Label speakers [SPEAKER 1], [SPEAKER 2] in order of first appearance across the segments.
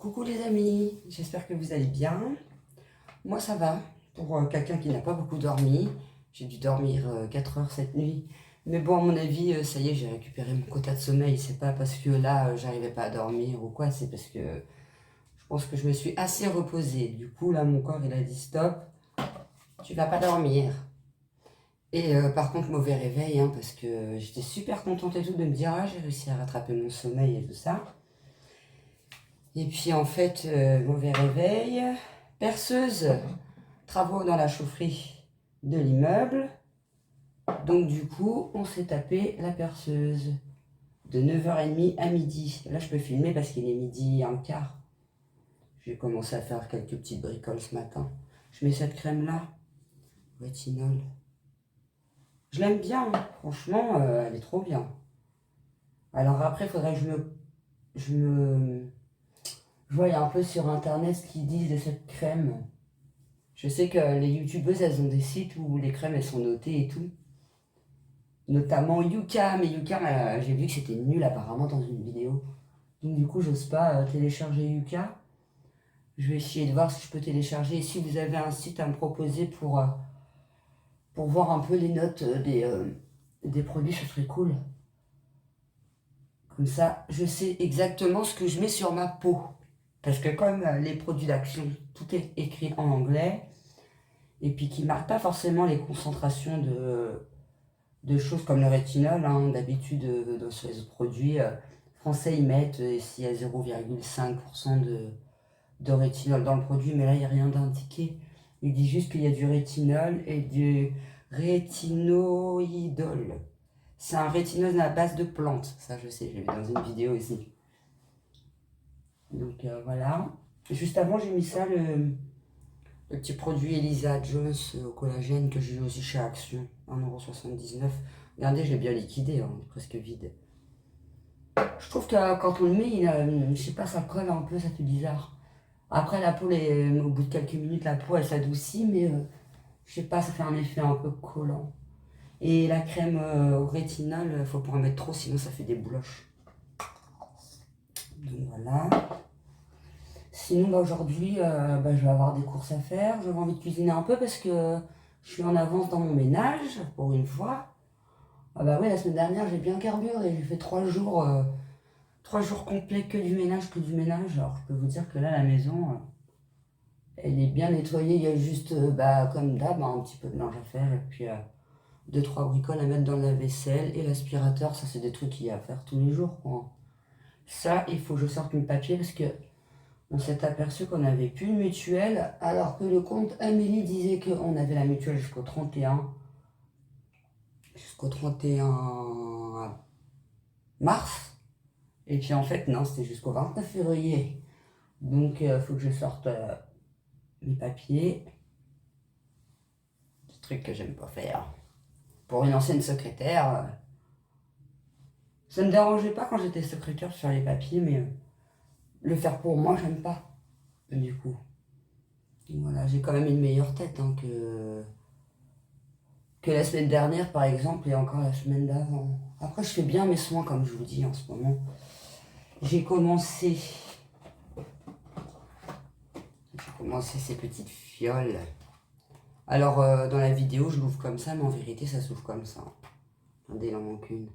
[SPEAKER 1] Coucou les amis, j'espère que vous allez bien. Moi ça va, pour quelqu'un qui n'a pas beaucoup dormi. J'ai dû dormir 4 heures cette nuit. Mais bon, à mon avis, ça y est, j'ai récupéré mon quota de sommeil. C'est pas parce que là, j'arrivais pas à dormir ou quoi, c'est parce que je pense que je me suis assez reposée. Du coup, là, mon corps, il a dit stop, tu vas pas dormir. Et par contre, mauvais réveil, hein, parce que j'étais super contente et tout de me dire, ah, j'ai réussi à rattraper mon sommeil et tout ça. Et puis en fait, mauvais réveil, perceuse, travaux dans la chaufferie de l'immeuble. Donc du coup, on s'est tapé la perceuse de 9h30 à midi. Là, je peux filmer parce qu'il est midi et un quart. J'ai commencé à faire quelques petites bricoles ce matin. Je mets cette crème-là, rétinol. Je l'aime bien, hein. Franchement, elle est trop bien. Alors après, il faudrait que je voyais un peu sur internet ce qu'ils disent de cette crème. Je sais que les youtubeuses, elles ont des sites où les crèmes, elles sont notées et tout. Notamment Yuka, mais Yuka, j'ai vu que c'était nul apparemment dans une vidéo. Donc du coup, j'ose pas télécharger Yuka. Je vais essayer de voir si je peux télécharger. Et si vous avez un site à me proposer pour voir un peu les notes des produits, ce serait cool. Comme ça, je sais exactement ce que je mets sur ma peau. Parce que comme les produits d'action, tout est écrit en anglais, et puis qui ne marquent pas forcément les concentrations de choses comme le rétinol, hein. D'habitude, sur les autres produits français, ils mettent s'il y a 0,5% de rétinol dans le produit, mais là, il n'y a rien d'indiqué. Il dit juste qu'il y a du rétinol et du rétinoïdol. C'est un rétinol à base de plantes. Ça, je sais, j'ai vu dans une vidéo aussi. Donc, voilà. Juste avant, j'ai mis ça, le petit produit Elisa Jones au collagène que j'ai eu aussi chez Action, 1,79 €. Regardez, je l'ai bien liquidé, hein, il est presque vide. Je trouve que quand on le met, je sais pas, ça colle un peu, ça fait bizarre. Après, la peau, au bout de quelques minutes, la peau, elle s'adoucit, mais je sais pas, ça fait un effet un peu collant. Et la crème au rétinol, faut pas en mettre trop, sinon ça fait des bouloches. Donc voilà. Sinon, aujourd'hui, je vais avoir des courses à faire. J'avais envie de cuisiner un peu parce que je suis en avance dans mon ménage, pour une fois. Ah bah oui, la semaine dernière, j'ai bien carburé. J'ai fait 3 jours complets que du ménage, que du ménage. Alors, je peux vous dire que là, la maison, elle est bien nettoyée. Il y a juste, comme d'hab, un petit peu de linge à faire. Et puis, 2-3 bricoles à mettre dans le lave-vaisselle. Et l'aspirateur, ça, c'est des trucs qu'il y a à faire tous les jours, quoi. Ça, il faut que je sorte mes papiers parce que on s'est aperçu qu'on n'avait plus de mutuelle, alors que le compte Amélie disait qu'on avait la mutuelle jusqu'au 31 mars. Et puis en fait, non, c'était jusqu'au 29 février. Donc, il faut que je sorte mes papiers. Ce truc que j'aime pas faire. Pour une ancienne secrétaire, ça me dérangeait pas quand j'étais secrétaire de faire les papiers, mais le faire pour moi, j'aime pas. Du coup. Donc, voilà, j'ai quand même une meilleure tête hein, que la semaine dernière par exemple et encore la semaine d'avant. Après je fais bien mes soins comme je vous dis en ce moment. J'ai commencé ces petites fioles. Alors dans la vidéo je l'ouvre comme ça mais en vérité ça s'ouvre comme ça. Regardez, il en manque une.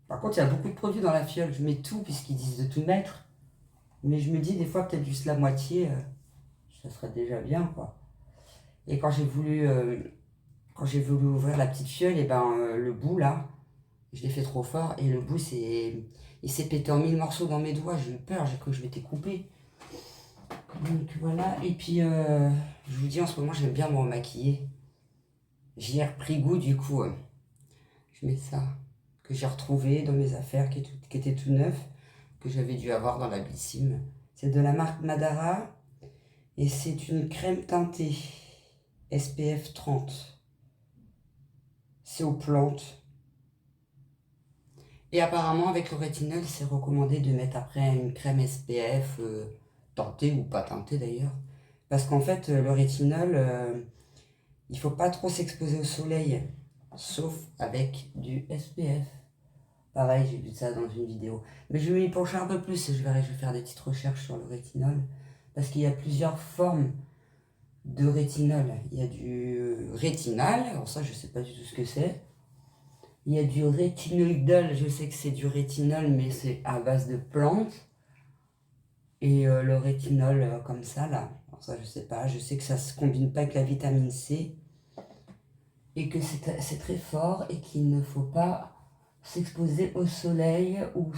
[SPEAKER 1] Par contre il y a beaucoup de produits dans la fiole, je mets tout puisqu'ils disent de tout mettre. Mais je me dis des fois peut-être juste la moitié, ça serait déjà bien quoi. Et quand j'ai voulu ouvrir la petite fiole, et le bout là, je l'ai fait trop fort et le bout il s'est pété en 1000 morceaux dans mes doigts. J'ai eu peur, j'ai cru que je m'étais coupé. Donc voilà, et puis je vous dis en ce moment j'aime bien me remaquiller. J'y ai repris goût du coup. Je mets ça, que j'ai retrouvé dans mes affaires, qui était tout neuf, que j'avais dû avoir dans la Blissim. C'est de la marque Madara et c'est une crème teintée SPF 30. C'est aux plantes. Et apparemment, avec le rétinol, c'est recommandé de mettre après une crème SPF, teintée ou pas teintée d'ailleurs. Parce qu'en fait, le rétinol, il faut pas trop s'exposer au soleil, sauf avec du SPF. Pareil, j'ai vu ça dans une vidéo. Mais je vais m'y pencher un peu plus et je vais faire des petites recherches sur le rétinol. Parce qu'il y a plusieurs formes de rétinol. Il y a du rétinal, alors ça je sais pas du tout ce que c'est. Il y a du rétinoïdol, je sais que c'est du rétinol, mais c'est à base de plantes. Et le rétinol comme ça là, alors ça je sais pas, je sais que ça se combine pas avec la vitamine C. Et que c'est très fort et qu'il ne faut pas s'exposer au soleil ou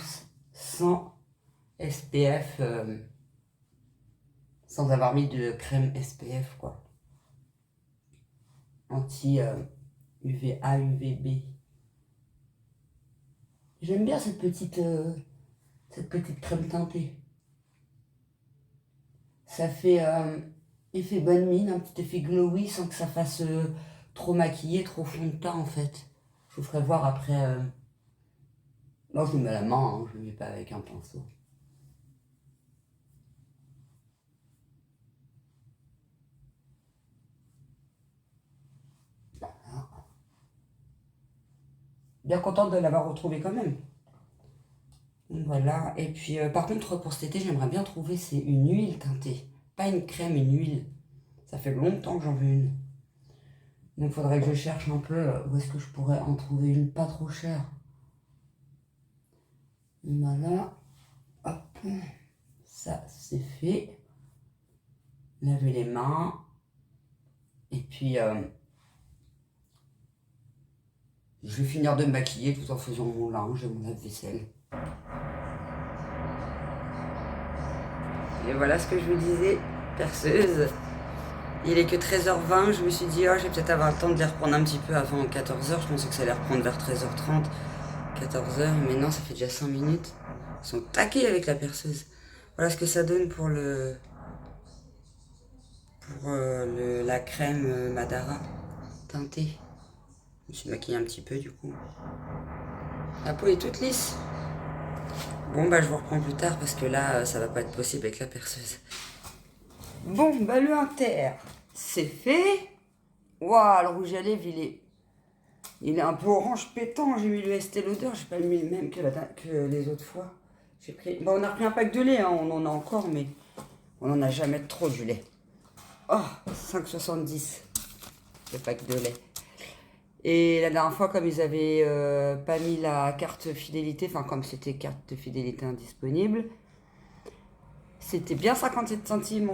[SPEAKER 1] sans SPF, sans avoir mis de crème SPF quoi. Anti UVA, UVB. J'aime bien cette petite crème teintée. Ça fait effet bonne mine, un petit effet glowy sans que ça fasse trop maquillé, trop fond de teint en fait. Je vous ferai voir après. Moi je le mets à la main, hein, je ne le mets pas avec un pinceau. Voilà. Bien contente de l'avoir retrouvé quand même. Voilà, et puis par contre pour cet été j'aimerais bien trouver c'est une huile teintée. Pas une crème, une huile. Ça fait longtemps que j'en veux une. Donc il faudrait que je cherche un peu où est-ce que je pourrais en trouver une pas trop chère. Voilà, hop, ça c'est fait. Laver les mains. Et puis je vais finir de me maquiller tout en faisant mon linge et mon lave-vaisselle. Et voilà ce que je vous disais, perceuse. Il est que 13h20, je me suis dit, oh, je vais peut-être avoir le temps de les reprendre un petit peu avant 14h. Je pensais que ça allait reprendre vers 13h30, 14h, mais non, ça fait déjà 5 minutes. Ils sont taqués avec la perceuse. Voilà ce que ça donne pour la crème Madara teintée. Je me suis maquillée un petit peu du coup. La peau est toute lisse. Bon, bah je vous reprends plus tard parce que là, ça va pas être possible avec la perceuse. Bon, bah le inter, c'est fait. Waouh, le rouge à lèvres, il est un peu orange pétant. J'ai mis le Estée Lauder, j'ai pas mis le même que les autres fois. Bon, on a repris un pack de lait, hein, on en a encore, mais on n'en a jamais trop du lait. Oh, 5,70 le pack de lait. Et la dernière fois, comme ils avaient pas mis la carte fidélité, enfin comme c'était carte de fidélité indisponible, c'était bien 57 centimes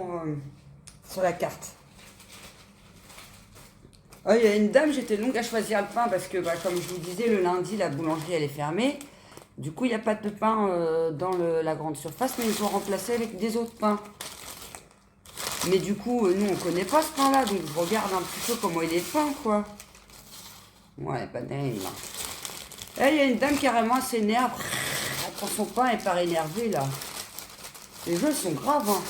[SPEAKER 1] sur la carte. Oh, il y a une dame, j'étais longue à choisir le pain parce que, bah, comme je vous disais, le lundi, la boulangerie, elle est fermée. Du coup, il n'y a pas de pain dans la grande surface, mais ils ont remplacé avec des autres pains. Mais du coup, nous, on connaît pas ce pain-là, donc je regarde un petit peu comment il est peint, quoi. Ouais, banane. Là, il y a une dame carrément, elle s'énerve. Elle prend son pain, elle part énervée, là. Les jeux sont graves, hein.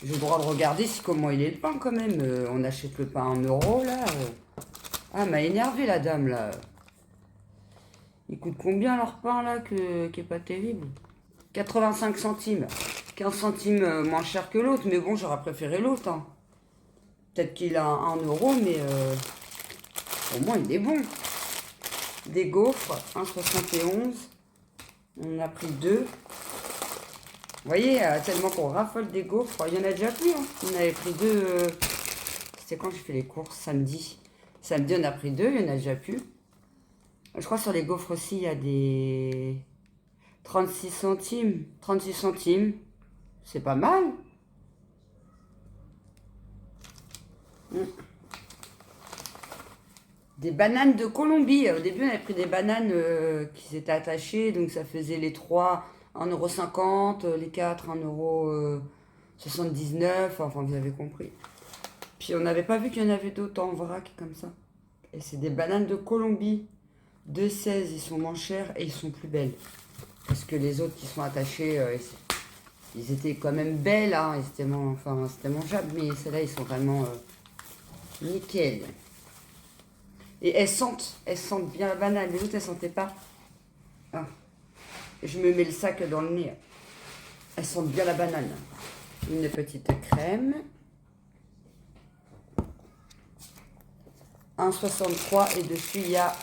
[SPEAKER 1] J'ai le droit de regarder comment il est le pain, quand même. On achète le pain à 1 euro, là. Ah, elle m'a énervé, la dame, là. Il coûte combien, leur pain, là, qui est pas terrible? 85 centimes. 15 centimes moins cher que l'autre, mais bon, j'aurais préféré l'autre, hein. Peut-être qu'il a 1 euro, mais au moins, il est bon. Des gaufres, 1,71. On en a pris 2. Vous voyez, tellement qu'on raffole des gaufres. Il y en a déjà plus, hein. On avait pris 2. C'était quand j'ai fait les courses? Samedi. Samedi, on a pris 2. Il y en a déjà plus. Je crois sur les gaufres aussi, il y a des 36 centimes. 36 centimes. C'est pas mal. Des bananes de Colombie. Au début, on avait pris des bananes qui s'étaient attachées. Donc, ça faisait les 3, 1,50 €. Les 4, 1,79 €. Enfin, vous avez compris. Puis, on n'avait pas vu qu'il y en avait d'autres en vrac comme ça. Et c'est des bananes de Colombie. 2,16 €. Ils sont moins chers et ils sont plus belles. Parce que les autres qui sont attachés, ils étaient quand même belles. Hein. C'était mangeable. Mais celles-là, ils sont vraiment nickel. Et elles sentent bien la banane. Les autres, elles sentaient pas. Ah. Je me mets le sac dans le nez. Elles sentent bien la banane. Une petite crème. 1,63 € et dessus, il y a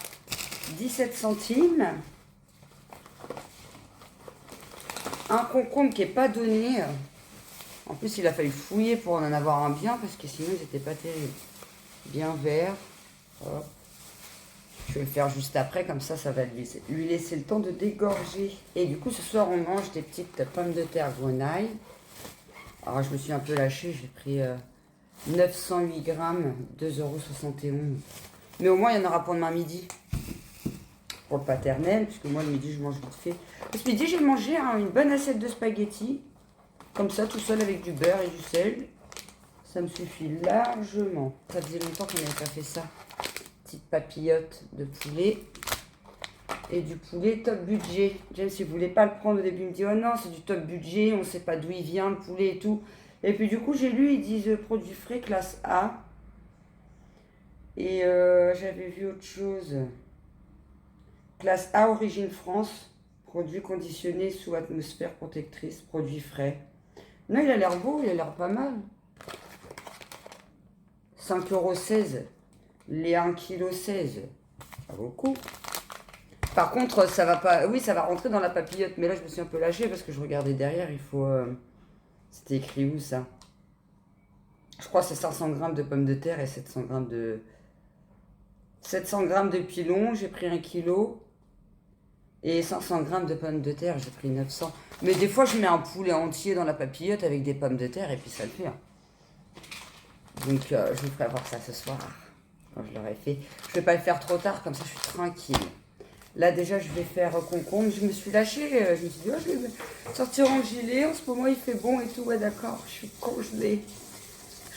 [SPEAKER 1] 17 centimes. un concombre qui n'est pas donné. En plus, il a fallu fouiller pour en avoir un bien, parce que sinon, ils n'étaient pas terribles. Bien vert. Hop. Je vais le faire juste après, comme ça va lui laisser le temps de dégorger. Et du coup, ce soir, on mange des petites pommes de terre grenaille. Alors, je me suis un peu lâchée, j'ai pris 908 grammes, 2,71 €. Mais au moins, il y en aura pour demain midi. Pour le paternel, puisque moi, le midi, je mange vite fait. Ce midi, j'ai mangé une bonne assiette de spaghettis. Comme ça, tout seul, avec du beurre et du sel. Ça me suffit largement. Ça faisait longtemps qu'on n'avait pas fait ça. Petite papillote de poulet. Et du poulet top budget. James, il ne voulait pas le prendre au début. Il me dit, oh non, c'est du top budget. On ne sait pas d'où il vient, le poulet et tout. Et puis du coup, j'ai lu, ils disent produit frais classe A. Et j'avais vu autre chose. Classe A, origine France. Produit conditionné sous atmosphère protectrice. Produit frais. Non, il a l'air beau, il a l'air pas mal. 5,16 €. Les 1,16 kg. Ça vaut le coup. Par contre, ça va pas. Oui, ça va rentrer dans la papillote. Mais là, je me suis un peu lâchée parce que je regardais derrière. Il faut. C'était écrit où ça? Je crois que c'est 500 grammes de pommes de terre et 700 grammes de. 700 grammes de pilon. J'ai pris 1 kg. Et 500 grammes de pommes de terre. J'ai pris 900. Mais des fois, je mets un poulet entier dans la papillote avec des pommes de terre et puis ça le fait. Hein. Donc, je vous ferai voir ça ce soir. Quand je l'aurai fait. Je vais pas le faire trop tard, comme ça je suis tranquille. Là déjà je vais faire concombre. Je me suis lâchée, je me suis dit oh, je vais sortir en gilet. En ce moment il fait bon et tout. Ouais d'accord, je suis congelée.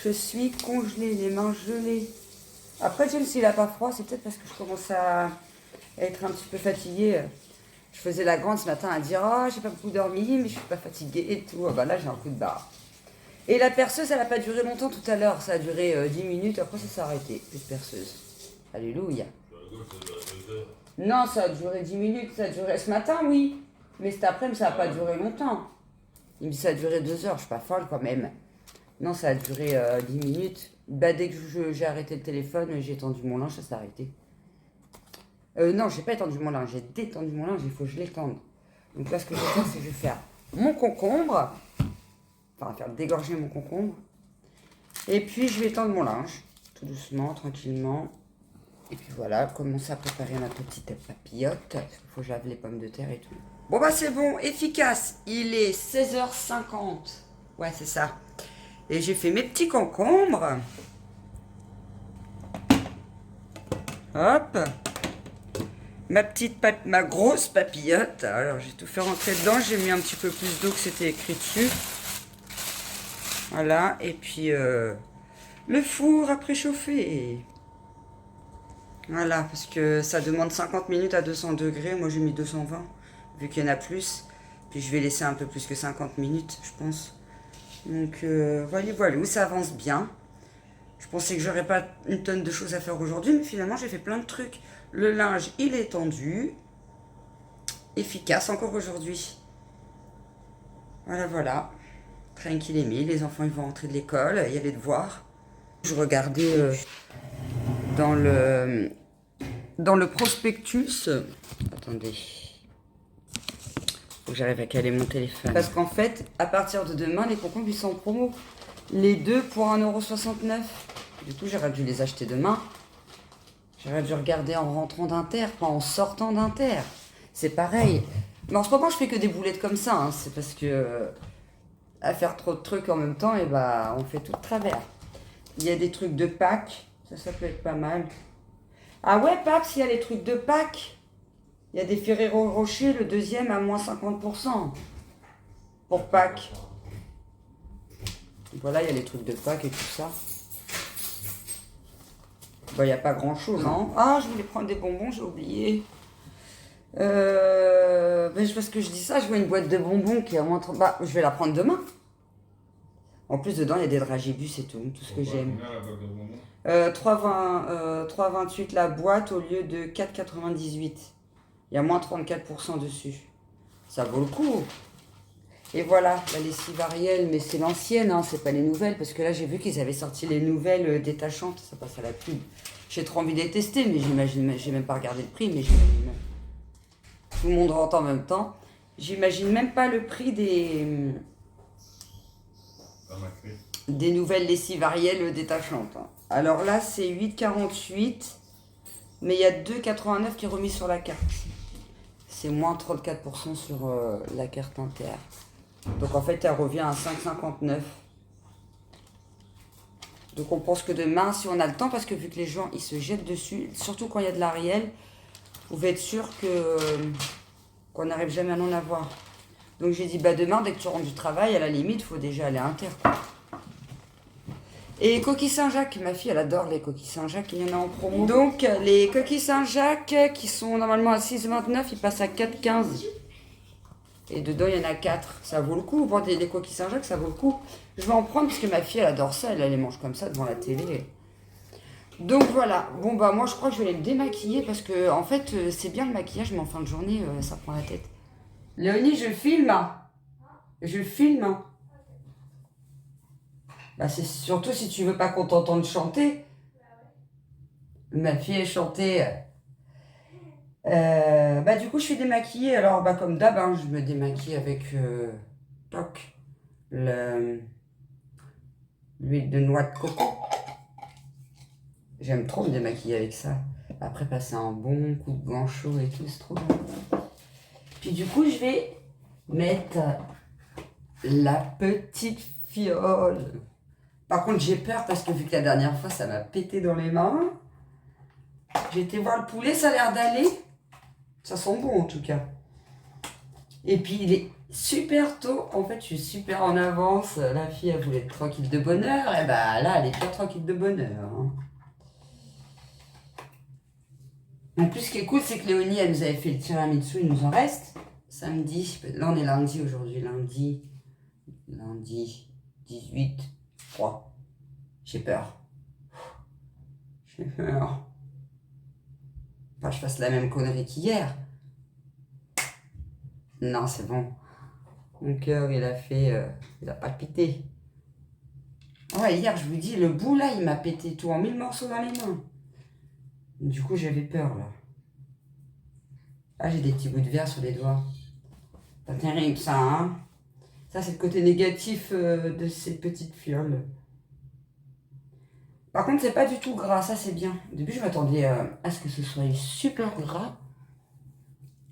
[SPEAKER 1] Je suis congelée, les mains gelées. Après James s'il a pas froid, c'est peut-être parce que je commence à être un petit peu fatiguée. Je faisais la grande ce matin à dire oh j'ai pas beaucoup dormi mais je suis pas fatiguée et tout. Bah là j'ai un coup de barre. Et la perceuse, elle n'a pas duré longtemps tout à l'heure. Ça a duré 10 minutes, après ça s'est arrêté. Plus de perceuse. Alléluia. Non, ça a duré 10 minutes. Ça a duré ce matin, oui. Mais cet après-midi, ça n'a pas duré longtemps. Il me dit ça a duré 2 heures. Je suis pas folle quand même. Non, ça a duré 10 minutes. Bah, dès que j'ai arrêté le téléphone, j'ai étendu mon linge, ça s'est arrêté. Non, j'ai pas étendu mon linge. J'ai détendu mon linge, il faut que je l'étende. Donc là, ce que je vais faire, c'est que je vais faire mon concombre. Enfin, faire dégorger mon concombre. Et puis, je vais étendre mon linge. Tout doucement, tranquillement. Et puis voilà, commencer à préparer ma petite papillote. Parce qu'il faut que je lave les pommes de terre et tout. Bon, bah c'est bon, efficace. Il est 16h50. Ouais, c'est ça. Et j'ai fait mes petits concombres. Hop. Ma grosse papillote. Alors, j'ai tout fait rentrer dedans. J'ai mis un petit peu plus d'eau que c'était écrit dessus. Voilà, et puis le four à préchauffer. Voilà, parce que ça demande 50 minutes à 200 degrés. Moi, j'ai mis 220, vu qu'il y en a plus. Puis je vais laisser un peu plus que 50 minutes, je pense. Donc, voilà, où ça avance bien. Je pensais que j'aurais pas une tonne de choses à faire aujourd'hui, mais finalement, j'ai fait plein de trucs. Le linge, il est tendu. Efficace encore aujourd'hui. Voilà, voilà. Tranquille et mis, les enfants ils vont rentrer de l'école, il y a les devoirs. Je regardais dans le prospectus. Attendez. Faut que j'arrive à caler mon téléphone. Parce qu'en fait, à partir de demain, les concombres ils sont en promo. Les deux pour 1,69 €. Du coup, j'aurais dû les acheter demain. J'aurais dû regarder en rentrant d'Inter, pas en sortant d'Inter. C'est pareil. Mais en ce moment, je fais que des boulettes comme ça. Hein. C'est parce que à faire trop de trucs en même temps, et bah on fait tout de travers. Il y a des trucs de Pâques, ça peut être pas mal. Ah ouais, Pâques, il y a les trucs de Pâques. Il y a des Ferrero Rocher, le deuxième à moins 50% pour Pâques. Voilà, il y a les trucs de Pâques et tout ça. Bah, il n'y a pas grand chose, hein. Ah, je voulais prendre des bonbons, j'ai oublié. Parce que je dis ça, je vois une boîte de bonbons qui est à moins 30. Bah, je vais la prendre demain. En plus, dedans, il y a des dragibus et tout ce que j'aime. 3,28 la boîte au lieu de 4,98. Il y a moins 34% dessus. Ça vaut le coup. Et voilà, la lessive Ariel, mais c'est l'ancienne, hein, c'est pas les nouvelles, parce que là, j'ai vu qu'ils avaient sorti les nouvelles détachantes. Ça passe à la pub. J'ai trop envie de les tester, mais j'imagine, j'ai même pas regardé le prix, mais j'imagine. Tout le monde rentre en même temps. J'imagine même pas le prix des nouvelles lessives Ariel détachantes. Alors là, c'est 8,48. Mais il y a 2,89 qui est remis sur la carte. C'est moins 34% sur la carte inter. Donc en fait, elle revient à 5,59. Donc on pense que demain, si on a le temps, parce que vu que les gens ils se jettent dessus, surtout quand il y a de l'Ariel, vous pouvez être sûr qu'on n'arrive jamais à en avoir. Donc j'ai dit, bah demain, dès que tu rentres du travail, à la limite, il faut déjà aller à Inter, quoi. Et coquilles Saint-Jacques, ma fille elle adore les coquilles Saint-Jacques, il y en a en promo. Donc les coquilles Saint-Jacques qui sont normalement à 6,29, ils passent à 4,15. Et dedans il y en a 4, ça vaut le coup. Voir des coquilles Saint-Jacques, ça vaut le coup. Je vais en prendre parce que ma fille elle adore ça, elle les mange comme ça devant la télé. Donc voilà, bon bah moi je crois que je vais aller me démaquiller parce que en fait c'est bien le maquillage mais en fin de journée ça prend la tête. Léonie, je filme. Je filme. Bah c'est surtout si tu veux pas qu'on t'entende chanter. Ma fille elle chantait. Bah du coup je suis démaquillée. Alors bah comme d'hab, hein, je me démaquille avec toc, l'huile de noix de coco. J'aime trop me démaquiller avec ça. Après passer un bon coup de gant chaud et tout, c'est trop bien. Puis du coup je vais mettre la petite fiole. Par contre j'ai peur parce que vu que la dernière fois ça m'a pété dans les mains. J'ai été voir le poulet, ça a l'air d'aller. Ça sent bon en tout cas. Et puis il est super tôt. En fait, je suis super en avance. La fille, elle voulait être tranquille de bonheur. Et bah là, elle est bien tranquille de bonheur. Hein. En plus, ce qui est cool, c'est que Léonie, elle nous avait fait le tiramisu. Il nous en reste. Samedi. Là, on est lundi aujourd'hui. Lundi 18. 3. J'ai peur. J'ai peur. Enfin, je fasse la même connerie qu'hier. Non, c'est bon. Mon cœur, il a fait... il a palpité. Ouais, hier, je vous dis, le bout, là, il m'a pété tout en 1000 morceaux dans les mains. Du coup, j'avais peur, là. Ah, j'ai des petits bouts de verre sur les doigts. Pas terrible, ça, hein. Ça, c'est le côté négatif de ces petites fioles. Par contre, c'est pas du tout gras, ça, c'est bien. Au début, je m'attendais à ce que ce soit super gras.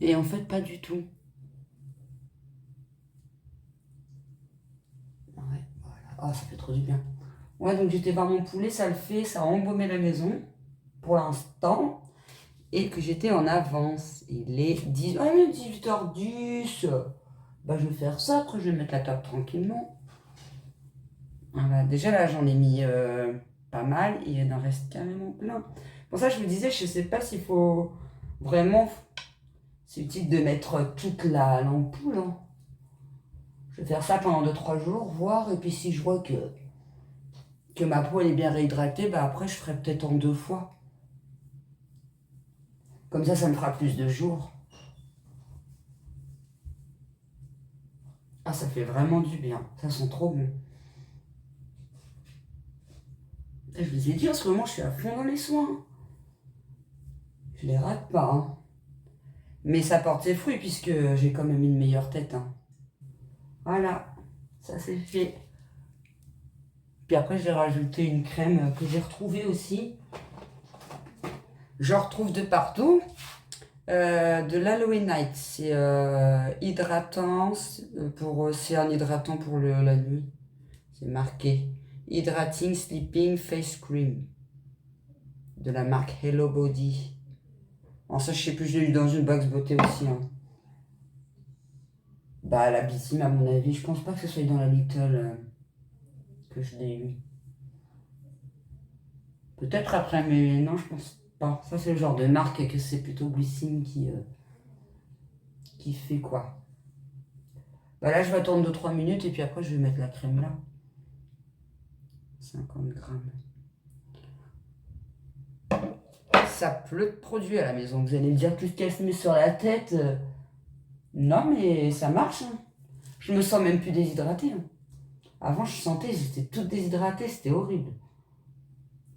[SPEAKER 1] Et en fait, pas du tout. Ouais, voilà. Ah, ça fait trop du bien. Ouais, donc j'étais voir mon poulet, ça le fait, ça a embaumé la maison, pour l'instant. Et que j'étais en avance. Il est 18h10. Bah, je vais faire ça, après je vais mettre la table tranquillement. Voilà. Déjà là, j'en ai mis pas mal, il en reste carrément plein. Pour ça, je vous disais, je sais pas s'il faut vraiment... C'est utile de mettre toute l'ampoule. Hein. Je vais faire ça pendant 2-3 jours, voir, et puis si je vois que ma peau elle est bien réhydratée, bah après je ferai peut-être en 2 fois. Comme ça me fera plus de jours. Ah, ça fait vraiment du bien. Ça sent trop bon. Et je vous ai dit, en ce moment, je suis à fond dans les soins. Je les rate pas. Hein. Mais ça porte ses fruits puisque j'ai quand même une meilleure tête. Hein. Voilà, ça c'est fait. Puis après, je vais rajouter une crème que j'ai retrouvée aussi. J'en retrouve de partout. De l'Aloe Night. C'est hydratant. C'est un hydratant pour la nuit. C'est marqué. Hydrating Sleeping Face Cream. De la marque Hello Body. Alors ça, je sais plus, je l'ai eu dans une box beauté aussi. Hein. Bah, la Bissime, à mon avis, je pense pas que ce soit dans la Little que je l'ai eu. Peut-être après, mais non, je pense pas. Ça, c'est le genre de marque que c'est plutôt Bissime qui fait quoi. Bah là, je vais attendre 2-3 minutes et puis après, je vais mettre la crème là. 50 grammes. Ça pleut de produits à la maison. Vous allez me dire tout ce qu'elle se met sur la tête. Non, mais ça marche. Hein. Je me sens même plus déshydratée. Hein. Avant, je sentais, j'étais toute déshydratée, c'était horrible.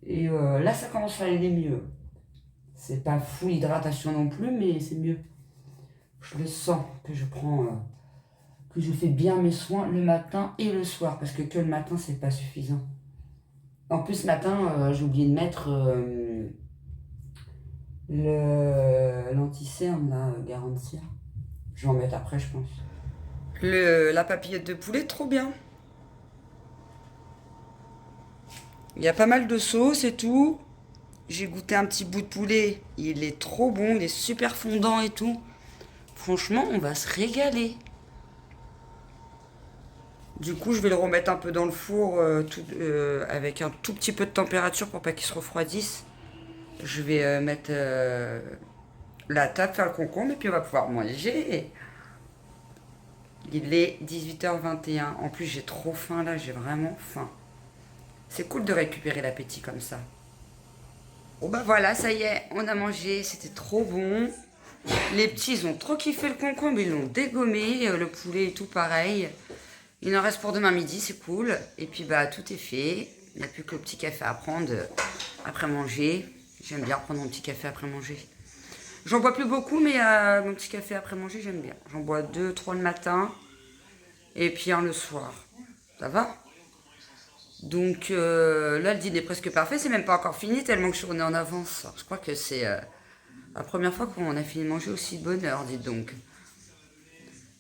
[SPEAKER 1] Et là, ça commence à aller mieux. C'est pas full hydratation non plus, mais c'est mieux. Je le sens que je prends, que je fais bien mes soins le matin et le soir, parce que le matin, c'est pas suffisant. En plus, ce matin, j'ai oublié de mettre l'anti-cerne, là, Garantia. Je vais en mettre après, je pense. La papillote de poulet, trop bien. Il y a pas mal de sauce et tout. J'ai goûté un petit bout de poulet. Il est trop bon, il est super fondant et tout. Franchement, on va se régaler. Du coup, je vais le remettre un peu dans le four avec un tout petit peu de température pour pas qu'il se refroidisse. Je vais mettre la table, faire le concombre et puis on va pouvoir manger. Il est 18h21. En plus, j'ai trop faim là, j'ai vraiment faim. C'est cool de récupérer l'appétit comme ça. Bon bah voilà, ça y est, on a mangé, c'était trop bon. Les petits, ils ont trop kiffé le concombre, ils l'ont dégommé, le poulet et tout pareil. Il en reste pour demain midi, c'est cool. Et puis bah tout est fait. Il n'y a plus que le petit café à prendre après manger. J'aime bien prendre mon petit café après manger. J'en bois plus beaucoup, mais mon petit café après manger, j'aime bien. J'en bois 2, 3 le matin et puis un le soir. Ça va? Donc là, le dîner est presque parfait. C'est même pas encore fini tellement que je suis en avance. Je crois que c'est la première fois qu'on a fini de manger aussi de bonne heure, dites donc.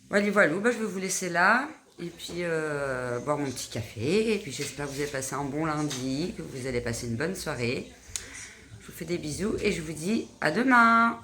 [SPEAKER 1] Voilà, voilà. Bah, je vais vous laisser là. Et puis boire mon petit café. Et puis j'espère que vous avez passé un bon lundi, que vous allez passer une bonne soirée. Je vous fais des bisous et je vous dis à demain.